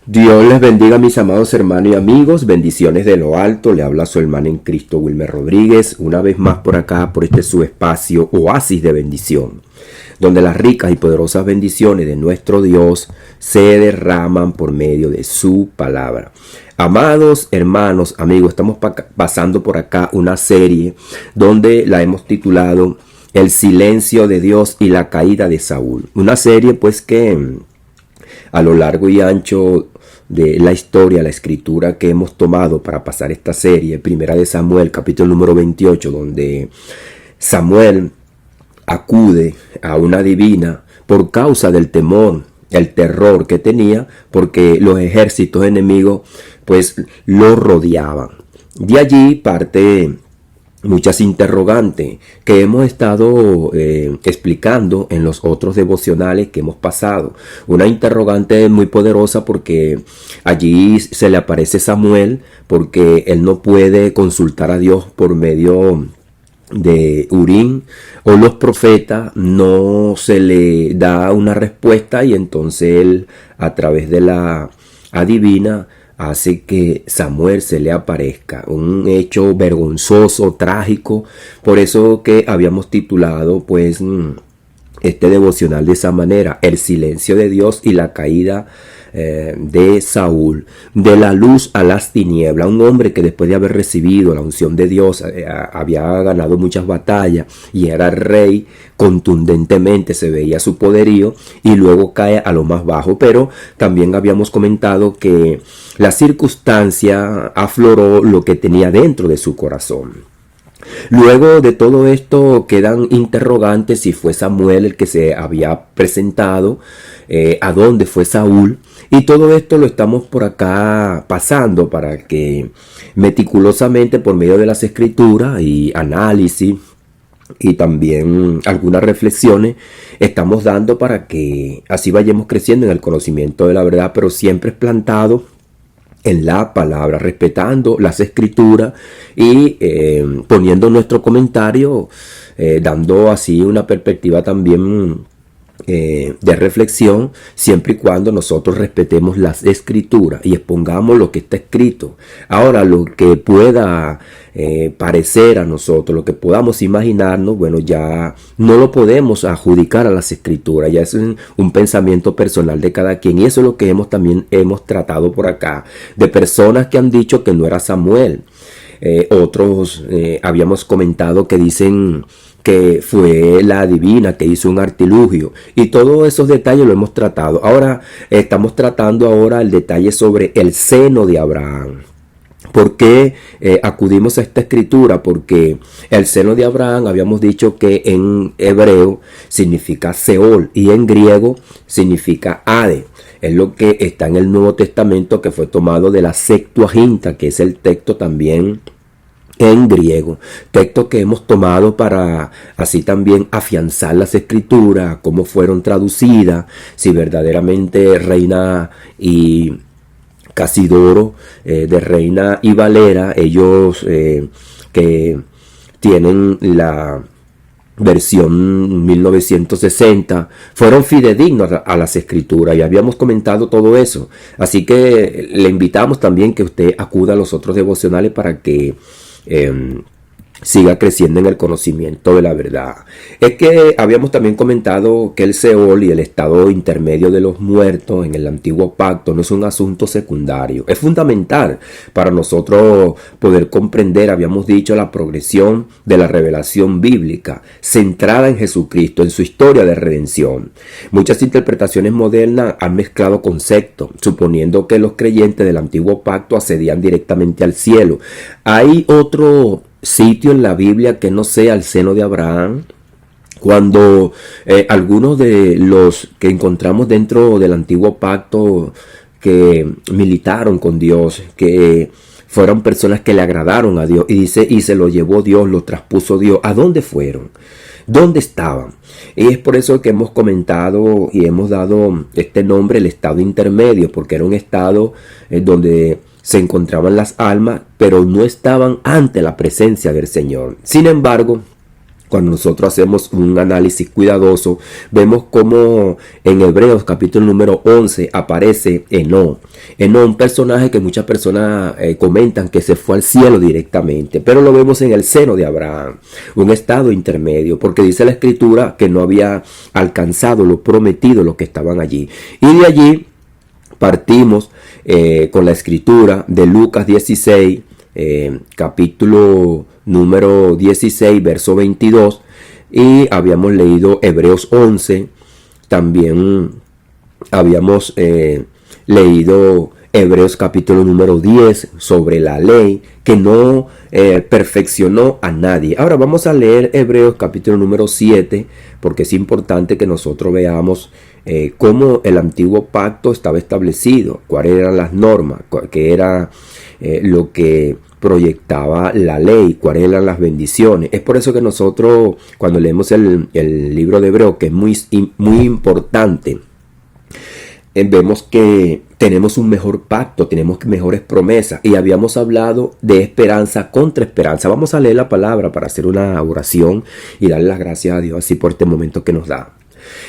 Dios les bendiga, mis amados hermanos y amigos. Bendiciones de lo alto. Le habla su hermano en Cristo, Wilmer Rodríguez. Una vez más por acá, por este su espacio, Oasis de Bendición, donde las ricas y poderosas bendiciones de nuestro Dios se derraman por medio de su palabra. Amados hermanos, amigos, estamos pasando por acá una serie donde la hemos titulado El silencio de Dios y la caída de Saúl. Una serie pues que a lo largo y ancho de la historia, la escritura que hemos tomado para pasar esta serie, Primera de Samuel, capítulo número 28, donde Samuel acude a una divina por causa del temor, el terror que tenía, porque los ejércitos enemigos pues lo rodeaban. De allí parte muchas interrogantes que hemos estado explicando en los otros devocionales que hemos pasado. Una interrogante muy poderosa porque allí se le aparece Samuel, porque él no puede consultar a Dios por medio de Urim o los profetas, no se le da una respuesta, y entonces él, a través de la adivina, hace que Samuel se le aparezca. Un hecho vergonzoso, trágico. Por eso que habíamos titulado pues este devocional de esa manera: el silencio de Dios y la caída de Saúl, de la luz a las tinieblas. Un hombre que después de haber recibido la unción de Dios había ganado muchas batallas y era rey contundentemente, se veía su poderío, y luego cae a lo más bajo. Pero también habíamos comentado que la circunstancia afloró lo que tenía dentro de su corazón. Luego de todo esto quedan interrogantes: si fue Samuel el que se había presentado, a dónde fue Saúl, y todo esto lo estamos por acá pasando para que meticulosamente, por medio de las escrituras y análisis y también algunas reflexiones, estamos dando para que así vayamos creciendo en el conocimiento de la verdad, pero siempre plantado en la palabra, respetando las escrituras y poniendo nuestro comentario, dando así una perspectiva también de reflexión, siempre y cuando nosotros respetemos las escrituras y expongamos lo que está escrito. Ahora, lo que pueda parecer a nosotros, lo que podamos imaginarnos, bueno, ya no lo podemos adjudicar a las escrituras, ya es un pensamiento personal de cada quien, y eso es lo que también hemos tratado por acá, de personas que han dicho que no era Samuel. Otros habíamos comentado que dicen que fue la adivina que hizo un artilugio, y todos esos detalles lo hemos tratado. Ahora estamos tratando el detalle sobre el seno de Abraham. ¿Por qué acudimos a esta escritura? Porque el seno de Abraham, habíamos dicho que en hebreo significa Seol y en griego significa Hades. Es lo que está en el Nuevo Testamento, que fue tomado de la Septuaginta, que es el texto también en griego, texto que hemos tomado para así también afianzar las escrituras, cómo fueron traducidas, si verdaderamente Reina y Casidoro, de Reina y Valera, ellos que tienen la versión 1960, fueron fidedignos a las escrituras, y habíamos comentado todo eso. Así que le invitamos también que usted acuda a los otros devocionales para que siga creciendo en el conocimiento de la verdad. Es que habíamos también comentado que el Seol y el estado intermedio de los muertos en el antiguo pacto no es un asunto secundario, es fundamental para nosotros poder comprender, habíamos dicho, la progresión de la revelación bíblica centrada en Jesucristo, en su historia de redención. Muchas interpretaciones modernas han mezclado conceptos, suponiendo que los creyentes del antiguo pacto accedían directamente al cielo. Hay otro sitio en la Biblia que no sea el seno de Abraham, cuando algunos de los que encontramos dentro del antiguo pacto que militaron con Dios, que fueron personas que le agradaron a Dios, y dice, y se lo llevó Dios, lo traspuso Dios. ¿A dónde fueron? ¿Dónde estaban? Y es por eso que hemos comentado y hemos dado este nombre, el estado intermedio, porque era un estado donde se encontraban las almas, pero no estaban ante la presencia del Señor. Sin embargo, Cuando nosotros hacemos un análisis cuidadoso, vemos cómo en Hebreos capítulo número 11 aparece Enoc. Enoc, un personaje que muchas personas comentan que se fue al cielo directamente, pero lo vemos en el seno de Abraham, un estado intermedio, porque dice la escritura que no había alcanzado lo prometido los que estaban allí. Y de allí partimos con la escritura de Lucas 16, capítulo número 16, verso 22, y habíamos leído Hebreos 11, también habíamos leído Hebreos capítulo número 10 sobre la ley que no perfeccionó a nadie. Ahora vamos a leer Hebreos capítulo número 7, porque es importante que nosotros veamos cómo el antiguo pacto estaba establecido, cuáles eran las normas, qué era lo que proyectaba la ley, cuáles eran las bendiciones. Es por eso que nosotros, cuando leemos el libro de Hebreos, que es muy importante, vemos que tenemos un mejor pacto, tenemos mejores promesas, y habíamos hablado de esperanza contra esperanza. Vamos a leer la palabra para hacer una oración y darle las gracias a Dios así por este momento que nos da.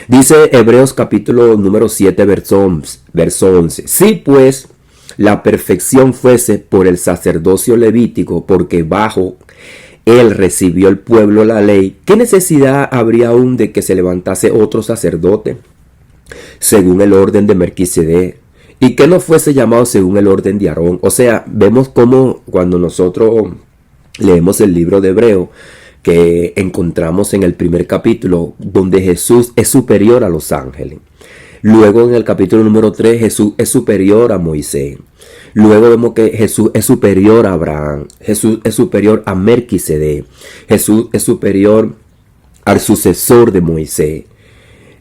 Dice Hebreos capítulo número 7, verso 11. Si pues la perfección fuese por el sacerdocio levítico, porque bajo él recibió el pueblo la ley, ¿qué necesidad habría aún de que se levantase otro sacerdote según el orden de Melquisedec, y que no fuese llamado según el orden de Aarón? O sea, vemos cómo cuando nosotros leemos el libro de Hebreo, que encontramos en el primer capítulo, donde Jesús es superior a los ángeles. Luego en el capítulo número 3, Jesús es superior a Moisés. Luego vemos que Jesús es superior a Abraham. Jesús es superior a Melquisedec. Jesús es superior al sucesor de Moisés,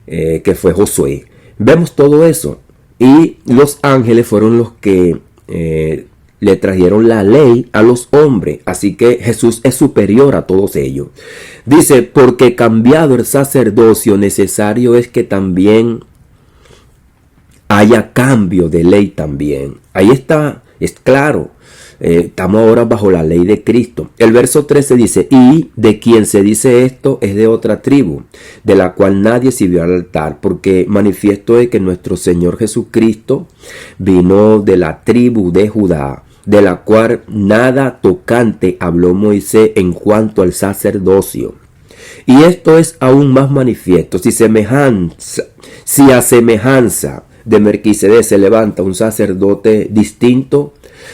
que fue Josué. Vemos todo eso. Y los ángeles fueron los que le trajeron la ley a los hombres. Así que Jesús es superior a todos ellos. Dice, porque cambiado el sacerdocio, necesario es que también haya cambio de ley también. Ahí está, es claro. Estamos ahora bajo la ley de Cristo. El verso 13 dice, y de quien se dice esto es de otra tribu, de la cual nadie sirvió al altar, porque manifiesto es que nuestro Señor Jesucristo vino de la tribu de Judá, de la cual nada tocante habló Moisés en cuanto al sacerdocio. Y esto es aún más manifiesto, si a semejanza de Melquisedec se levanta un sacerdote distinto,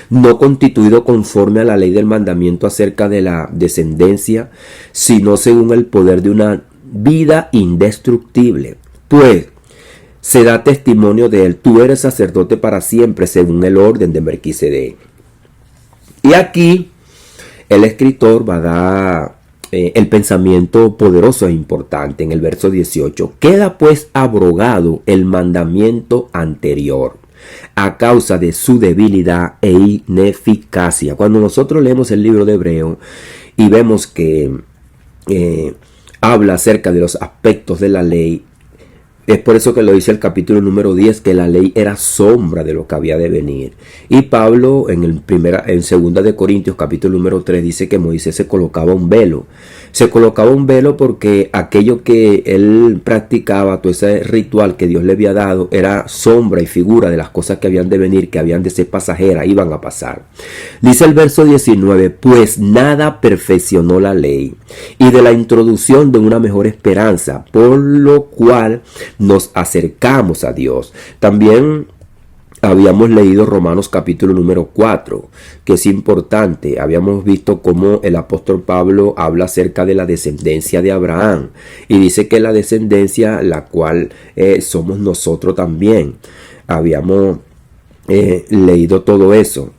no constituido conforme a la ley del mandamiento acerca de la descendencia, sino según el poder de una vida indestructible. Pues se da testimonio de él, tú eres sacerdote para siempre, según el orden de Melquisedec. Y aquí el escritor va a dar el pensamiento poderoso e importante en el verso 18. Queda pues abrogado el mandamiento anterior a causa de su debilidad e ineficacia. Cuando nosotros leemos el libro de Hebreo y vemos que habla acerca de los aspectos de la ley, es por eso que lo dice el capítulo número 10, que la ley era sombra de lo que había de venir. Y Pablo en 2 de Corintios capítulo número 3 dice que Moisés se colocaba un velo. Se colocaba un velo porque aquello que él practicaba, todo ese ritual que Dios le había dado, era sombra y figura de las cosas que habían de venir, que habían de ser pasajeras, iban a pasar. Dice el verso 19, pues nada perfeccionó la ley, y de la introducción de una mejor esperanza, por lo cual nos acercamos a Dios. También habíamos leído Romanos capítulo número 4, que es importante. Habíamos visto cómo el apóstol Pablo habla acerca de la descendencia de Abraham. Y dice que la descendencia, la cual somos nosotros también. Habíamos leído todo eso.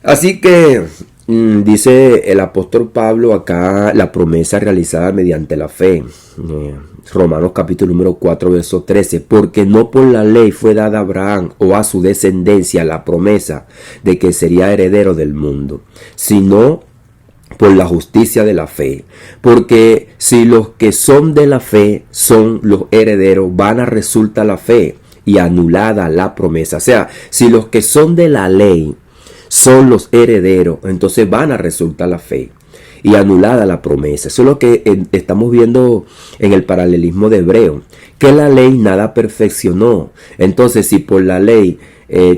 Así que dice el apóstol Pablo acá la promesa realizada mediante la fe. Romanos capítulo número 4 verso 13, porque no por la ley fue dada a Abraham o a su descendencia la promesa de que sería heredero del mundo, sino por la justicia de la fe. Porque si los que son de la fe son los herederos, vana resulta la fe y anulada la promesa. O sea, si los que son de la ley son los herederos, entonces van a resultar la fe. y anulada la promesa. Eso es lo que estamos viendo en el paralelismo de Hebreo, que la ley nada perfeccionó. Entonces, si por la ley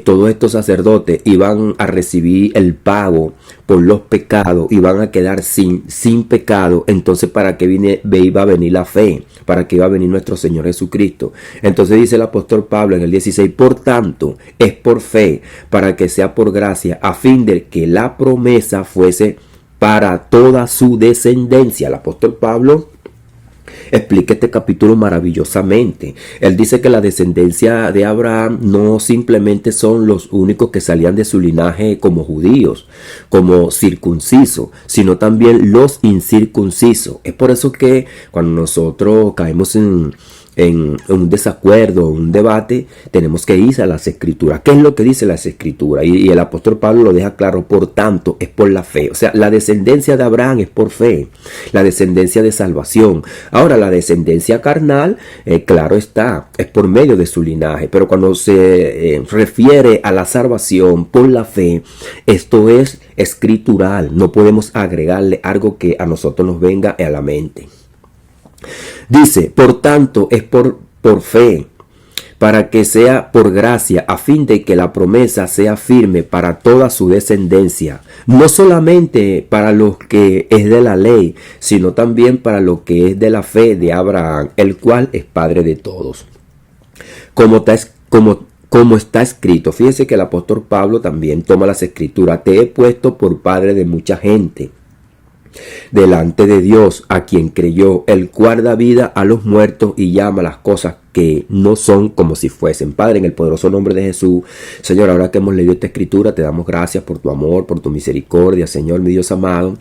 todos estos sacerdotes iban a recibir el pago por los pecados y van a quedar sin pecado, entonces ¿para qué iba a venir la fe? ¿Para qué iba a venir nuestro Señor Jesucristo? Entonces dice el apóstol Pablo en el 16, por tanto es por fe, para que sea por gracia, a fin de que la promesa fuese para toda su descendencia. El apóstol Pablo explica este capítulo maravillosamente. Él dice que la descendencia de Abraham no simplemente son los únicos que salían de su linaje como judíos, como circuncisos, sino también los incircuncisos. Es por eso que cuando nosotros caemos en un desacuerdo, un debate, tenemos que ir a las escrituras. ¿Qué es lo que dice las escrituras? Y el apóstol Pablo lo deja claro, por tanto, es por la fe. O sea, la descendencia de Abraham es por fe, la descendencia de salvación. Ahora, la descendencia carnal, claro está, es por medio de su linaje. Pero cuando se refiere a la salvación por la fe, esto es escritural. No podemos agregarle algo que a nosotros nos venga a la mente. Dice, por tanto, es por fe, para que sea por gracia, a fin de que la promesa sea firme para toda su descendencia, no solamente para los que es de la ley, sino también para los que es de la fe de Abraham, el cual es padre de todos. Como está escrito, fíjese que el apóstol Pablo también toma las escrituras, te he puesto por padre de mucha gente delante de Dios, a quien creyó, el cual da vida a los muertos y llama las cosas que no son como si fuesen. Padre, en el poderoso nombre de Jesús, Señor, ahora que hemos leído esta escritura, te damos gracias por tu amor, por tu misericordia, Señor, mi Dios amado,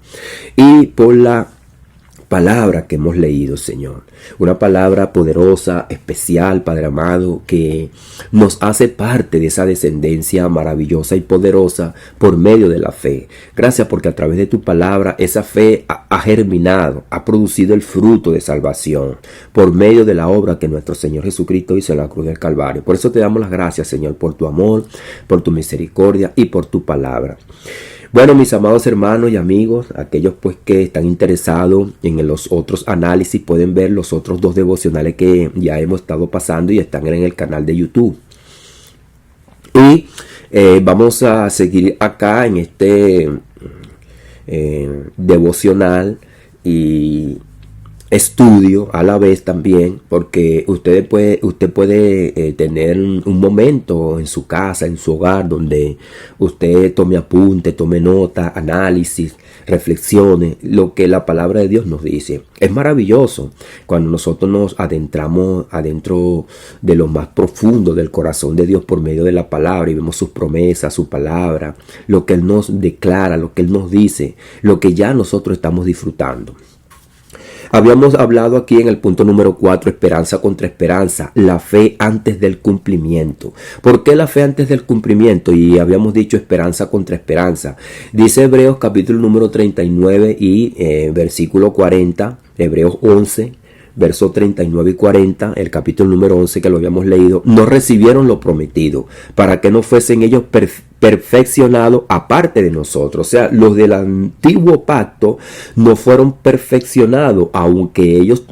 y por la palabra que hemos leído, Señor. Una palabra poderosa, especial, Padre amado, que nos hace parte de esa descendencia maravillosa y poderosa por medio de la fe. Gracias porque a través de tu palabra esa fe ha germinado, ha producido el fruto de salvación por medio de la obra que nuestro Señor Jesucristo hizo en la cruz del Calvario. Por eso te damos las gracias, Señor, por tu amor, por tu misericordia y por tu palabra. Bueno, mis amados hermanos y amigos, aquellos pues que están interesados en los otros análisis pueden ver los otros dos devocionales que ya hemos estado pasando y están en el canal de YouTube. Y vamos a seguir acá en este devocional y estudio a la vez también, porque usted puede tener un momento en su casa, en su hogar, donde usted tome apunte, tome nota, análisis, reflexiones, lo que la palabra de Dios nos dice. Es maravilloso cuando nosotros nos adentramos adentro de lo más profundo del corazón de Dios por medio de la palabra y vemos sus promesas, su palabra, lo que Él nos declara, lo que Él nos dice, lo que ya nosotros estamos disfrutando. Habíamos hablado aquí en el punto número 4, esperanza contra esperanza, la fe antes del cumplimiento. ¿Por qué la fe antes del cumplimiento? Y habíamos dicho esperanza contra esperanza. Dice Hebreos capítulo número 39 y versículo 40, Hebreos 11, versos 39 y 40, el capítulo número 11 que lo habíamos leído, no recibieron lo prometido, para que no fuesen ellos perfeccionados aparte de nosotros. O sea, los del antiguo pacto no fueron perfeccionados, aunque ellos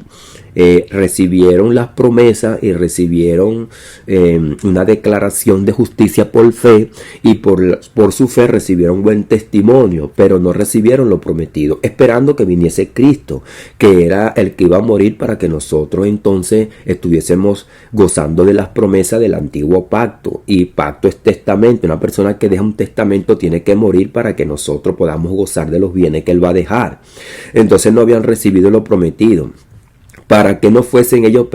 recibieron las promesas y recibieron una declaración de justicia por fe, y por su fe recibieron buen testimonio, pero no recibieron lo prometido, esperando que viniese Cristo, que era el que iba a morir para que nosotros entonces estuviésemos gozando de las promesas del antiguo pacto. Y pacto es testamento. Una persona que deja un testamento tiene que morir para que nosotros podamos gozar de los bienes que él va a dejar. Entonces no habían recibido lo prometido, para que no fuesen ellos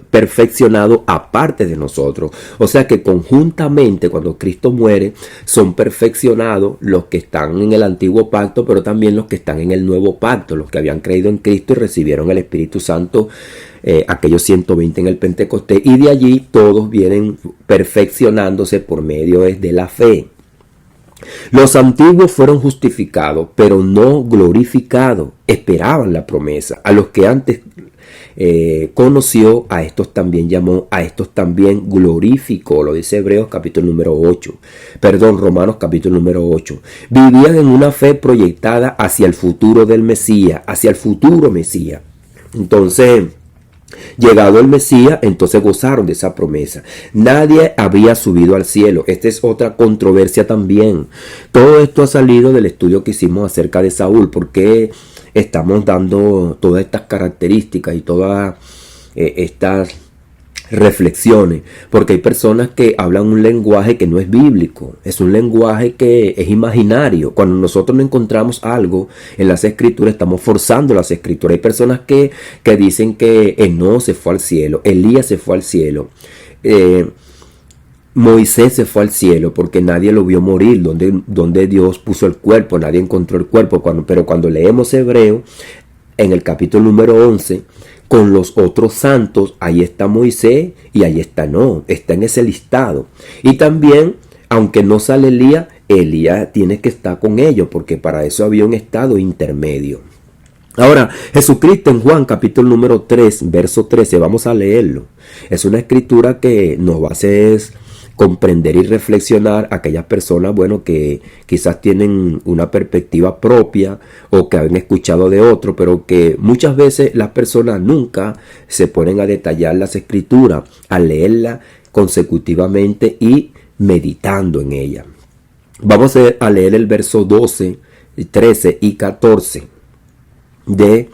perfeccionados aparte de nosotros. O sea que conjuntamente cuando Cristo muere son perfeccionados los que están en el antiguo pacto, pero también los que están en el nuevo pacto, los que habían creído en Cristo y recibieron el Espíritu Santo, aquellos 120 en el Pentecostés, y de allí todos vienen perfeccionándose por medio de la fe. Los antiguos fueron justificados, pero no glorificados. Esperaban la promesa. A los que antes conoció, a estos también llamó, a estos también glorificó. Lo dice Hebreos capítulo número 8. Romanos capítulo número 8. Vivían en una fe proyectada hacia el futuro del Mesías, hacia el futuro Mesías. Entonces, llegado el Mesías, entonces gozaron de esa promesa. Nadie había subido al cielo. Esta es otra controversia también. Todo esto ha salido del estudio que hicimos acerca de Saúl. Porque estamos dando todas estas características y todas estas reflexiones, porque hay personas que hablan un lenguaje que no es bíblico, es un lenguaje que es imaginario. Cuando nosotros no encontramos algo en las escrituras, estamos forzando las escrituras. Hay personas que dicen que Enoc se fue al cielo, Elías se fue al cielo, Moisés se fue al cielo porque nadie lo vio morir, donde Dios puso el cuerpo, nadie encontró el cuerpo. Pero cuando leemos Hebreo, en el capítulo número 11, con los otros santos, ahí está Moisés y ahí está Enoc, está en ese listado. Y también, aunque no sale Elías tiene que estar con ellos, porque para eso había un estado intermedio. Ahora, Jesucristo en Juan capítulo número 3, verso 13, vamos a leerlo. Es una escritura que nos va a hacer comprender y reflexionar a aquellas personas, que quizás tienen una perspectiva propia o que han escuchado de otro, pero que muchas veces las personas nunca se ponen a detallar las escrituras, a leerlas consecutivamente y meditando en ellas. Vamos a leer el verso 12, 13 y 14 de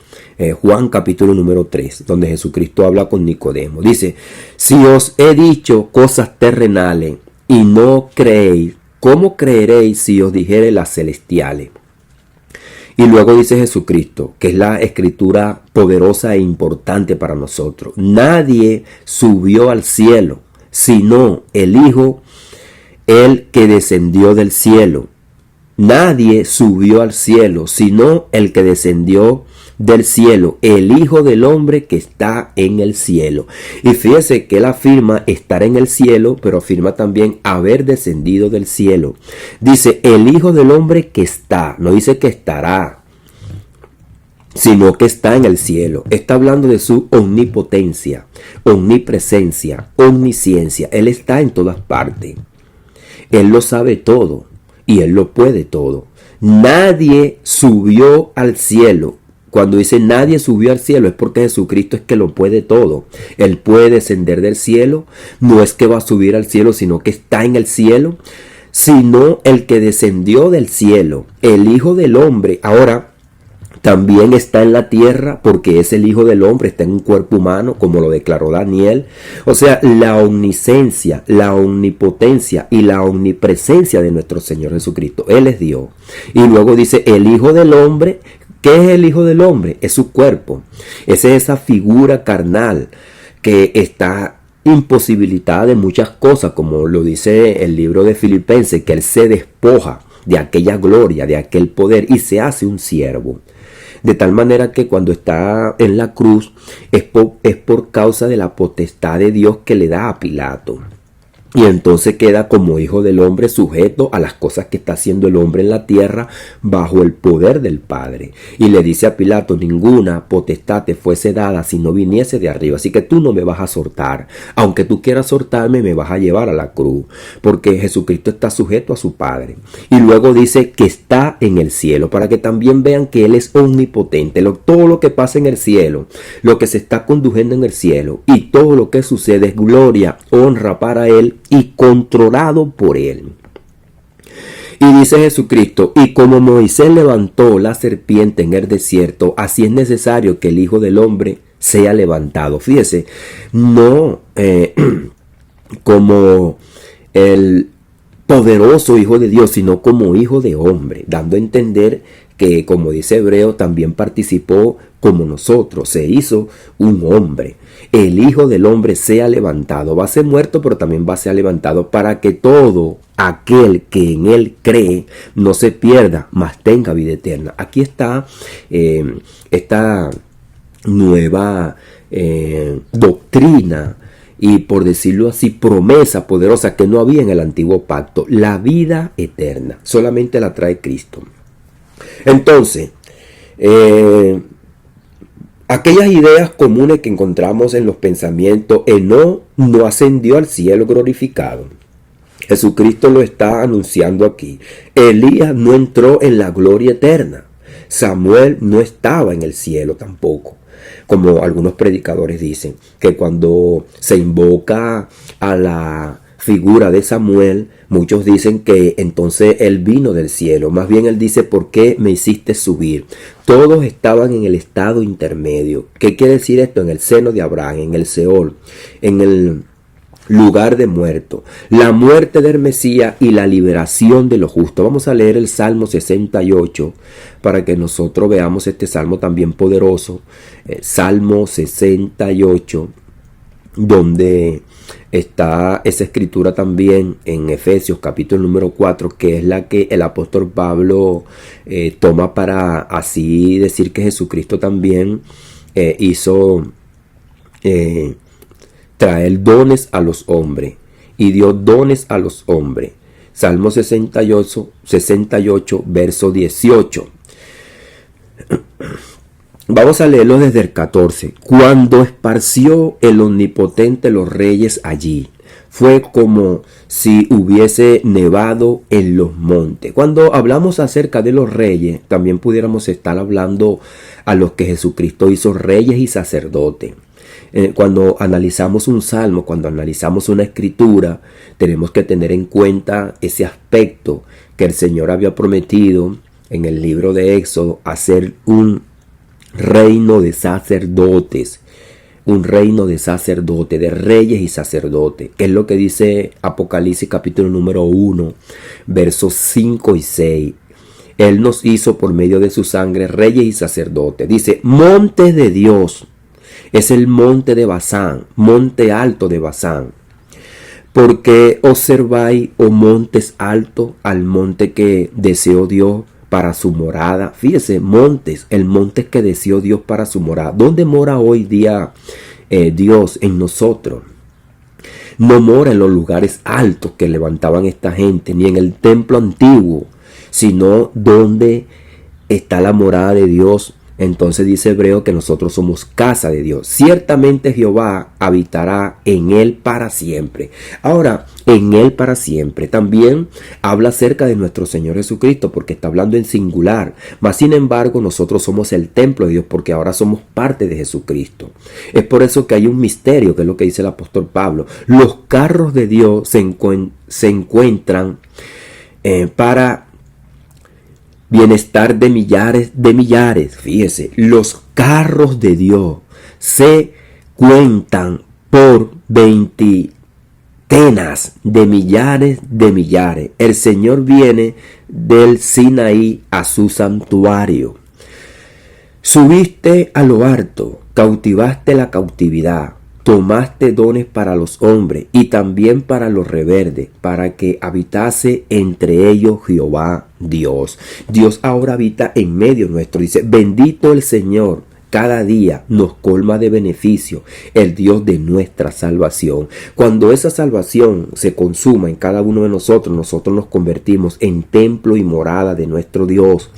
Juan capítulo número 3, donde Jesucristo habla con Nicodemo. Dice: si os he dicho cosas terrenales y no creéis, ¿cómo creeréis si os dijere las celestiales? Y luego dice Jesucristo, que es la escritura poderosa e importante para nosotros: nadie subió al cielo, sino el Hijo, el que descendió del cielo. Nadie subió al cielo, sino el que descendió del cielo, el Hijo del Hombre que está en el cielo. Y fíjese que él afirma estar en el cielo, pero afirma también haber descendido del cielo. Dice el Hijo del Hombre que está, no dice que estará, sino que está en el cielo. Está hablando de su omnipotencia, omnipresencia, omnisciencia. Él está en todas partes. Él lo sabe todo y Él lo puede todo. Nadie subió al cielo. Cuando dice nadie subió al cielo, es porque Jesucristo es que lo puede todo. Él puede descender del cielo. No es que va a subir al cielo, sino que está en el cielo. Sino el que descendió del cielo, el Hijo del Hombre. Ahora, también está en la tierra, porque es el Hijo del Hombre, está en un cuerpo humano, como lo declaró Daniel. O sea, la omnisciencia, la omnipotencia y la omnipresencia de nuestro Señor Jesucristo. Él es Dios. Y luego dice el Hijo del Hombre. ¿Qué es el Hijo del Hombre? Es su cuerpo. Es esa figura carnal que está imposibilitada de muchas cosas, como lo dice el libro de Filipenses, que Él se despoja de aquella gloria, de aquel poder y se hace un siervo. De tal manera que cuando está en la cruz es por causa de la potestad de Dios que le da a Pilato. Y entonces queda como Hijo del Hombre sujeto a las cosas que está haciendo el hombre en la tierra bajo el poder del Padre. Y le dice a Pilato: ninguna potestad te fuese dada si no viniese de arriba. Así que tú no me vas a soltar. Aunque tú quieras soltarme, me vas a llevar a la cruz. Porque Jesucristo está sujeto a su Padre. Y luego dice que está en el cielo, para que también vean que Él es omnipotente. Todo lo que pasa en el cielo, lo que se está conduciendo en el cielo y todo lo que sucede es gloria, honra para Él y controlado por Él. Y dice Jesucristo: y como Moisés levantó la serpiente en el desierto, así es necesario que el Hijo del Hombre sea levantado. Fíjese, no como el poderoso Hijo de Dios, sino como Hijo de Hombre, dando a entender que, como dice Hebreo, también participó como nosotros, se hizo un hombre. El Hijo del Hombre sea levantado, va a ser muerto, pero también va a ser levantado, para que todo aquel que en Él cree no se pierda, mas tenga vida eterna. Aquí está esta nueva doctrina y, por decirlo así, promesa poderosa que no había en el antiguo pacto. La vida eterna solamente la trae Cristo. Entonces, aquellas ideas comunes que encontramos en los pensamientos. Enoc no ascendió al cielo glorificado. Jesucristo lo está anunciando aquí. Elías no entró en la gloria eterna. Samuel no estaba en el cielo tampoco. Como algunos predicadores dicen, que cuando se invoca a la figura de Samuel, muchos dicen que entonces él vino del cielo. Más bien él dice, ¿por qué me hiciste subir? Todos estaban en el estado intermedio. ¿Qué quiere decir esto? En el seno de Abraham, en el Seol, en el lugar de muerto, la muerte del Mesías y la liberación de los justos. Vamos a leer el Salmo 68 para que nosotros veamos este salmo también poderoso. Salmo 68, donde está esa escritura también en Efesios capítulo número 4, que es la que el apóstol Pablo toma para así decir que Jesucristo también hizo traer dones a los hombres y dio dones a los hombres. Salmo 68, verso 18. Vamos a leerlo desde el 14. Cuando esparció el Omnipotente los reyes allí, fue como si hubiese nevado en los montes. Cuando hablamos acerca de los reyes, también pudiéramos estar hablando a los que Jesucristo hizo reyes y sacerdotes. Cuando analizamos un salmo, cuando analizamos una escritura, tenemos que tener en cuenta ese aspecto que el Señor había prometido en el libro de Éxodo, hacer un reino de sacerdotes, un reino de sacerdotes, de reyes y sacerdotes. Es lo que dice Apocalipsis capítulo número 1, versos 5 y 6. Él nos hizo por medio de su sangre reyes y sacerdotes. Dice, monte de Dios. Es el monte de Basán, monte alto de Basán. Porque observáis, oh montes altos, al monte que deseó Dios para su morada. Fíjese, montes, el monte que deseó Dios para su morada. ¿Dónde mora hoy día Dios? En nosotros. No mora en los lugares altos que levantaban esta gente, ni en el templo antiguo, sino donde está la morada de Dios. Entonces dice Hebreo que nosotros somos casa de Dios. Ciertamente Jehová habitará en él para siempre. Ahora, en él para siempre también habla acerca de nuestro Señor Jesucristo, porque está hablando en singular. Mas sin embargo, nosotros somos el templo de Dios, porque ahora somos parte de Jesucristo. Es por eso que hay un misterio, que es lo que dice el apóstol Pablo. Los carros de Dios se encuentran para bienestar de millares. Fíjese, los carros de Dios se cuentan por veintenas de millares. El Señor viene del Sinaí a su santuario. Subiste a lo alto, cautivaste la cautividad. Tomaste dones para los hombres y también para los rebeldes, para que habitase entre ellos Jehová Dios. Dios ahora habita en medio nuestro. Dice, bendito el Señor, cada día nos colma de beneficio, el Dios de nuestra salvación. Cuando esa salvación se consuma en cada uno de nosotros, nosotros nos convertimos en templo y morada de nuestro Dios.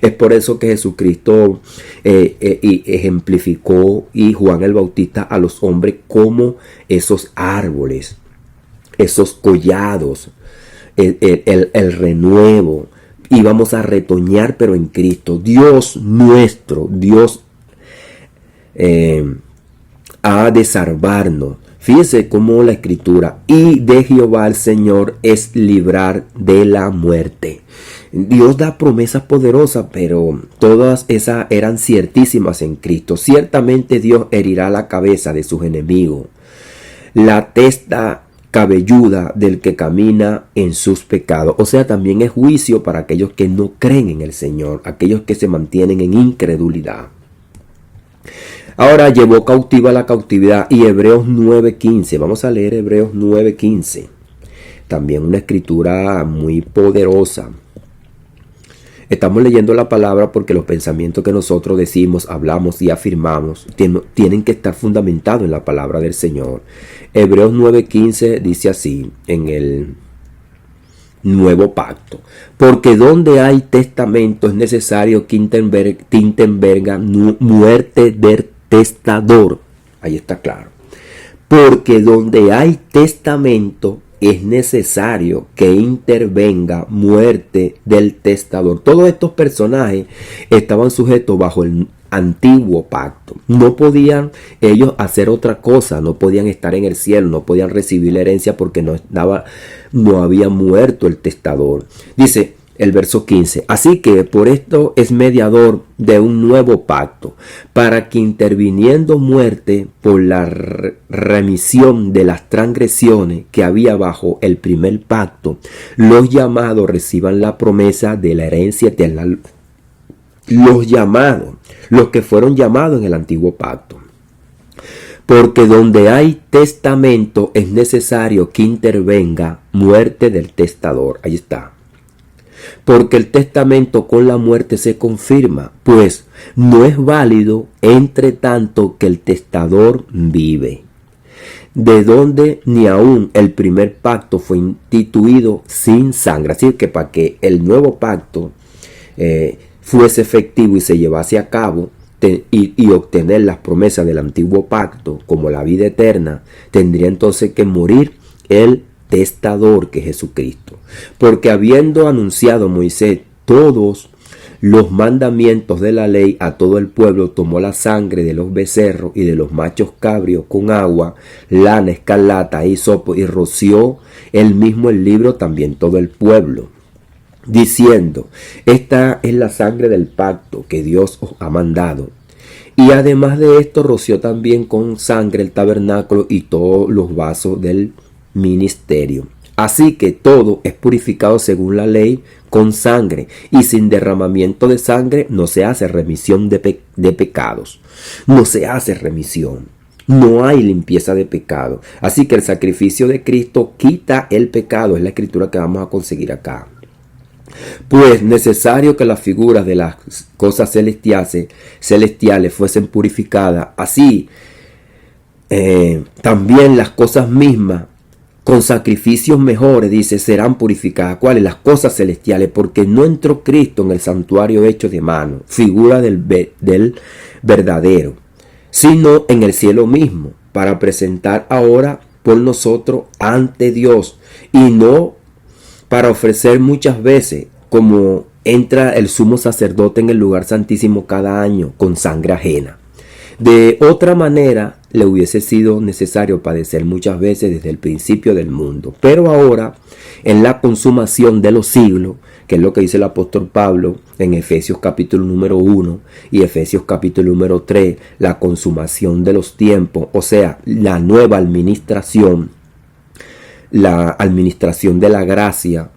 Es por eso que Jesucristo ejemplificó y Juan el Bautista a los hombres como esos árboles, esos collados, el renuevo. Y vamos a retoñar, pero en Cristo. Dios nuestro, Dios ha de salvarnos. Fíjese cómo la escritura, y de Jehová el Señor es librar de la muerte. Dios da promesas poderosas, pero todas esas eran ciertísimas en Cristo. Ciertamente Dios herirá la cabeza de sus enemigos, la testa cabelluda del que camina en sus pecados. O sea, también es juicio para aquellos que no creen en el Señor, aquellos que se mantienen en incredulidad. Ahora llevó cautiva la cautividad. Y Hebreos 9:15. Vamos a leer Hebreos 9:15. También una escritura muy poderosa. Estamos leyendo la palabra porque los pensamientos que nosotros decimos, hablamos y afirmamos tienen que estar fundamentados en la palabra del Señor. Hebreos 9:15 dice así en el Nuevo Pacto. Porque donde hay testamento es necesario que intervenga muerte testador. Ahí está claro. Porque donde hay testamento es necesario que intervenga muerte del testador. Todos estos personajes estaban sujetos bajo el antiguo pacto. No podían ellos hacer otra cosa, no podían estar en el cielo, no podían recibir la herencia porque no había muerto el testador. Dice el verso 15, así que por esto es mediador de un nuevo pacto, para que interviniendo muerte por la remisión de las transgresiones que había bajo el primer pacto, los llamados reciban la promesa de la herencia eterna. Los llamados, los que fueron llamados en el antiguo pacto. Porque donde hay testamento es necesario que intervenga muerte del testador. Ahí está. Porque el testamento con la muerte se confirma, pues no es válido entre tanto que el testador vive. De donde ni aún el primer pacto fue instituido sin sangre. Así que para que el nuevo pacto fuese efectivo y se llevase a cabo y obtener las promesas del antiguo pacto como la vida eterna, tendría entonces que morir el testador, que es Jesucristo. Porque habiendo anunciado Moisés todos los mandamientos de la ley a todo el pueblo, tomó la sangre de los becerros y de los machos cabrios con agua, lana, escarlata, hisopo, y roció él mismo el libro también todo el pueblo, diciendo: esta es la sangre del pacto que Dios os ha mandado. Y además de esto roció también con sangre el tabernáculo y todos los vasos del ministerio. Así que todo es purificado según la ley con sangre, y sin derramamiento de sangre no se hace remisión de pecados. No se hace remisión. No hay limpieza de pecado. Así que el sacrificio de Cristo quita el pecado. Es la escritura que vamos a conseguir acá. Pues necesario que las figuras de las cosas celestiales fuesen purificadas. Así también las cosas mismas con sacrificios mejores, dice, serán purificadas. ¿Cuáles? Las cosas celestiales, porque no entró Cristo en el santuario hecho de mano, figura del verdadero, sino en el cielo mismo, para presentar ahora por nosotros ante Dios, y no para ofrecer muchas veces, como entra el sumo sacerdote en el lugar santísimo cada año, con sangre ajena. De otra manera, le hubiese sido necesario padecer muchas veces desde el principio del mundo. Pero ahora, en la consumación de los siglos, que es lo que dice el apóstol Pablo en Efesios capítulo número 1 y Efesios capítulo número 3, la consumación de los tiempos, o sea, la nueva administración, la administración de la gracia,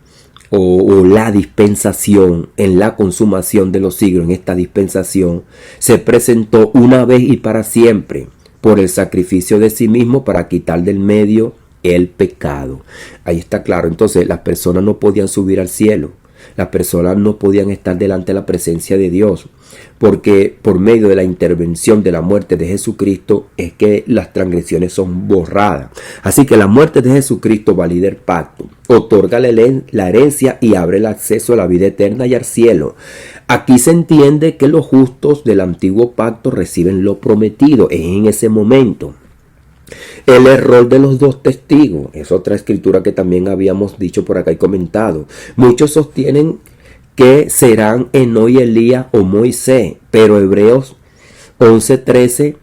o la dispensación, en la consumación de los siglos, en esta dispensación, se presentó una vez y para siempre por el sacrificio de sí mismo para quitar del medio el pecado. Ahí está claro. Entonces las personas no podían subir al cielo. Las personas no podían estar delante de la presencia de Dios, porque por medio de la intervención de la muerte de Jesucristo es que las transgresiones son borradas. Así que la muerte de Jesucristo valida el pacto, otorga la herencia y abre el acceso a la vida eterna y al cielo. Aquí se entiende que los justos del antiguo pacto reciben lo prometido. Es en ese momento. El error de los dos testigos es otra escritura que también habíamos dicho por acá y comentado. Muchos sostienen que serán Enoc, Elías o Moisés, pero Hebreos 11:13,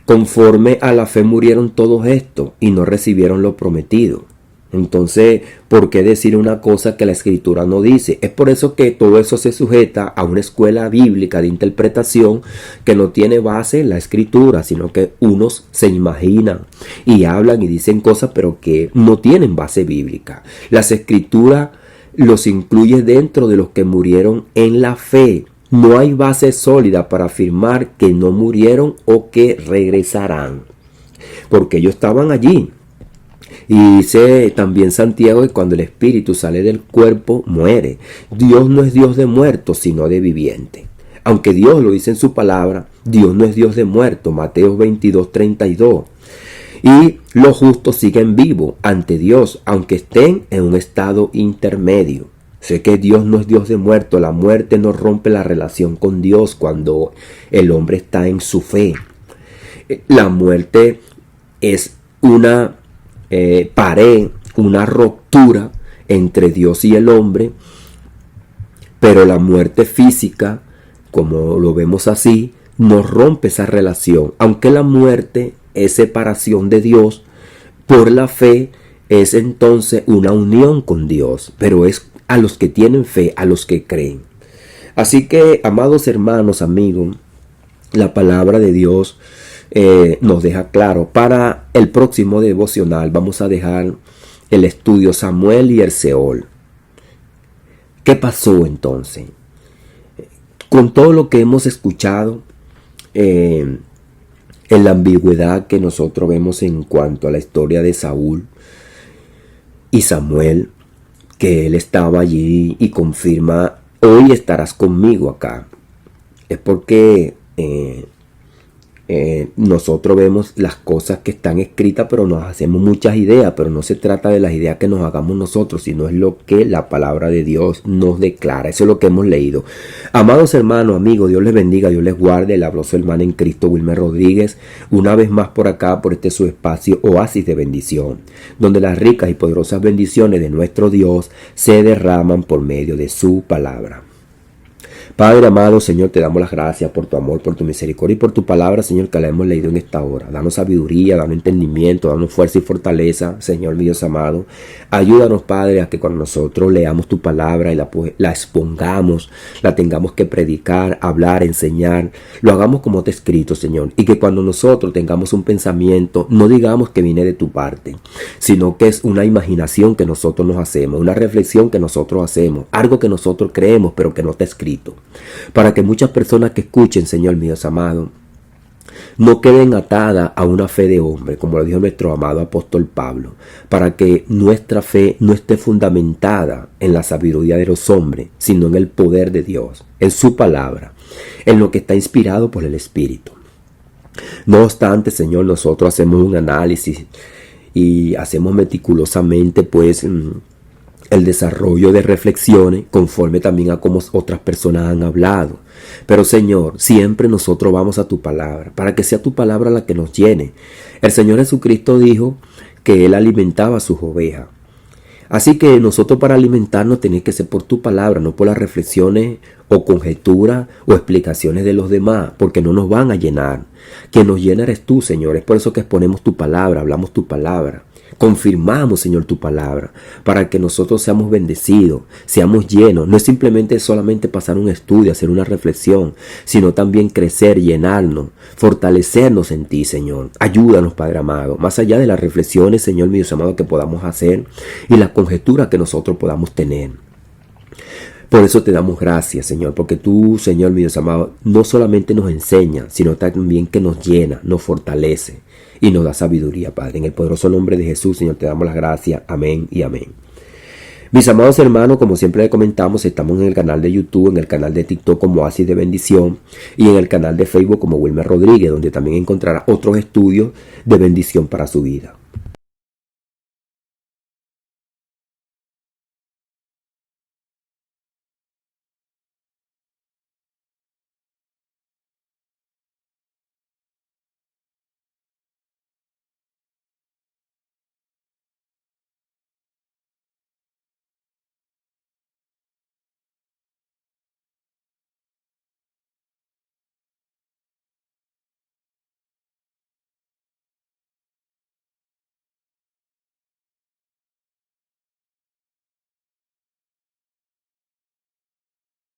conforme a la fe murieron todos estos y no recibieron lo prometido. Entonces, ¿por qué decir una cosa que la escritura no dice? Es por eso que todo eso se sujeta a una escuela bíblica de interpretación que no tiene base en la escritura, sino que unos se imaginan y hablan y dicen cosas, pero que no tienen base bíblica. Las escrituras los incluye dentro de los que murieron en la fe. No hay base sólida para afirmar que no murieron o que regresarán, porque ellos estaban allí. Y dice también Santiago que cuando el espíritu sale del cuerpo, muere. Dios no es Dios de muertos, sino de vivientes. Aunque Dios lo dice en su palabra, Dios no es Dios de muertos. Mateo 22:32. Y los justos siguen vivos ante Dios, aunque estén en un estado intermedio. Sé que Dios no es Dios de muertos. La muerte no rompe la relación con Dios cuando el hombre está en su fe. La muerte es una pared, una ruptura entre Dios y el hombre, pero la muerte física, como lo vemos así, no rompe esa relación. Aunque la muerte es separación de Dios, por la fe es entonces una unión con Dios, pero es a los que tienen fe, a los que creen. Así que, amados hermanos, amigos, la palabra de Dios nos deja claro. Para el próximo devocional vamos a dejar el estudio Samuel y el Seol. ¿Qué pasó entonces? Con todo lo que hemos escuchado, en la ambigüedad que nosotros vemos en cuanto a la historia de Saúl y Samuel, que él estaba allí y confirma: hoy estarás conmigo acá. Es porque nosotros vemos las cosas que están escritas, pero nos hacemos muchas ideas, pero no se trata de las ideas que nos hagamos nosotros, sino es lo que la palabra de Dios nos declara. Eso es lo que hemos leído. Amados hermanos, amigos, Dios les bendiga, Dios les guarde. Le habló su hermano en Cristo, Wilmer Rodríguez, una vez más por acá, por este su espacio, Oasis de Bendición, donde las ricas y poderosas bendiciones de nuestro Dios se derraman por medio de su palabra. Padre amado, Señor, te damos las gracias por tu amor, por tu misericordia y por tu palabra, Señor, que la hemos leído en esta hora. Danos sabiduría, danos entendimiento, danos fuerza y fortaleza, Señor mío amado. Ayúdanos, Padre, a que cuando nosotros leamos tu palabra y la expongamos, la tengamos que predicar, hablar, enseñar, lo hagamos como te he escrito, Señor. Y que cuando nosotros tengamos un pensamiento, no digamos que viene de tu parte, sino que es una imaginación que nosotros nos hacemos, una reflexión que nosotros hacemos, algo que nosotros creemos, pero que no está escrito. Para que muchas personas que escuchen, Señor mío amado, no queden atadas a una fe de hombre, como lo dijo nuestro amado apóstol Pablo, para que nuestra fe no esté fundamentada en la sabiduría de los hombres, sino en el poder de Dios, en su palabra, en lo que está inspirado por el Espíritu. No obstante, Señor, nosotros hacemos un análisis y hacemos meticulosamente, pues, el desarrollo de reflexiones conforme también a cómo otras personas han hablado. Pero, Señor, siempre nosotros vamos a tu palabra, para que sea tu palabra la que nos llene. El Señor Jesucristo dijo que Él alimentaba a sus ovejas. Así que nosotros, para alimentarnos, tiene que ser por tu palabra, no por las reflexiones o conjeturas o explicaciones de los demás, porque no nos van a llenar. Quien nos llena eres tú, Señor. Es por eso que exponemos tu palabra, hablamos tu palabra. Confirmamos, Señor, tu palabra, para que nosotros seamos bendecidos, seamos llenos. No es simplemente solamente pasar un estudio, hacer una reflexión, sino también crecer, llenarnos, fortalecernos en ti, Señor. Ayúdanos, Padre amado, más allá de las reflexiones, Señor mío amado, que podamos hacer y las conjeturas que nosotros podamos tener. Por eso te damos gracias, Señor, porque tú, Señor mío amado, no solamente nos enseña, sino también que nos llena, nos fortalece y nos da sabiduría, Padre. En el poderoso nombre de Jesús, Señor, te damos las gracias. Amén y amén. Mis amados hermanos, como siempre les comentamos, estamos en el canal de YouTube, en el canal de TikTok como Oasis de Bendición y en el canal de Facebook como Wilmer Rodríguez, donde también encontrará otros estudios de bendición para su vida.